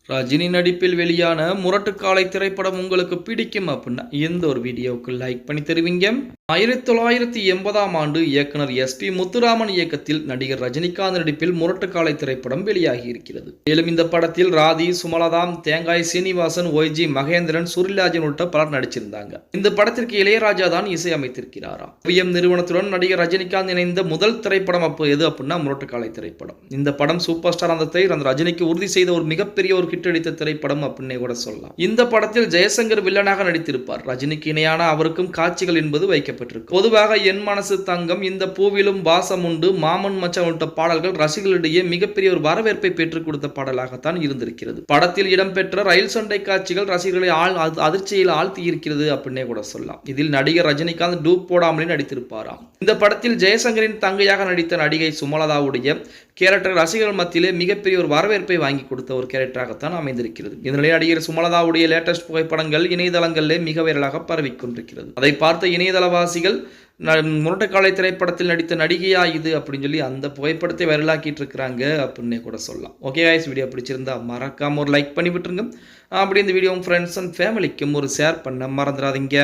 ரஜினி நடிப்பில் வெளியான முரட்டுக்காலை திரைப்படம் உங்களுக்கு பிடிக்கும் அப்படின்னா எந்த ஒரு வீடியோவுக்கு லைக் பண்ணி தருவீங்க. 1980ஆம் ஆண்டு இயக்குனர் SP முத்துராமன் இயக்கத்தில் நடிகர் ரஜினிகாந்த் நடிப்பில் முரட்டுக்காலை திரைப்படம் வெளியாகி இருக்கிறது. மேலும் இந்த படத்தில் ராதி, சுமலதா, தேங்காய் சீனிவாசன், OG மகேந்திரன், சுரிராஜன் உள்ளிட்ட பலர் நடிச்சிருந்தாங்க. இந்த படத்திற்கு இளையராஜா தான் இசையமைத்திருக்கிறாராம். VM நிறுவனத்துடன் நடிகர் ரஜினிகாந்த் இணைந்த முதல் திரைப்படம் எது அப்படின்னா முரட்டுக்காலை திரைப்படம். இந்த படம் சூப்பர் ஸ்டார் அந்தத்தை ரஜினிக்கு உறுதி செய்த ஒரு மிகப்பெரிய ஒரு அடித்த திரைப்படம் அப்படின்னே கூட சொல்லலாம். இந்த படத்தில் ஜெயசங்கர் வில்லனாக நடித்திருப்பார். ரஜினிக்கு இணையான அவருக்கும் காட்சிகள் என்பது வைக்கப்பட்டிருக்கு. பொதுவாக என் மனசு தங்கம், இந்த பூவிலும் வாசம் உண்டு, மாமன் மச்சான் உள்ளிட்ட பாடல்கள் ரசிகர்களிடையே மிகப்பெரிய ஒரு வரவேற்பை பெற்றுக் கொடுத்த பாடலாகத்தான் இருந்திருக்கிறது. படத்தில் இடம்பெற்ற ரயில் சண்டை காட்சிகள் ரசிகர்களை அதிர்ச்சியில் ஆழ்த்தி இருக்கிறது அப்படின்னே கூட சொல்லலாம். இதில் நடிகர் ரஜினிகாந்த் டூப் போடாமலே நடித்திருப்பாராம். இந்த படத்தில் ஜெயசங்கரின் தங்கையாக நடித்த நடிகை சுமலதாவுடைய கேரக்டர் ரசிகர்கள் மத்தியிலே மிகப்பெரிய ஒரு வரவேற்பை வாங்கி கொடுத்த ஒரு கேரக்டராகத்தான் அமைந்திருக்கிறது. இதனிடையே நடிகர் சுமலதாவுடைய லேட்டஸ்ட் புகைப்படங்கள் இணையதளங்களிலே மிக வைரலாக பரவிக்கொண்டிருக்கிறது. அதை பார்த்த இணையதளவாசிகள் முரட்டுக்காலை திரைப்படத்தில் நடித்த நடிகையா இது அப்படின்னு சொல்லி அந்த புகைப்படத்தை வைரலாக்கிட்டு இருக்கிறாங்க அப்படின்னே கூட சொல்லலாம். ஓகே गाइस, வீடியோ பிடிச்சிருந்தா மறக்காம ஒரு லைக் பண்ணி விட்டுருங்க. அப்படி இந்த வீடியோ ஃப்ரெண்ட்ஸ் அண்ட் ஃபேமிலிக்கும் ஒரு ஷேர் பண்ண மறந்துடாதீங்க.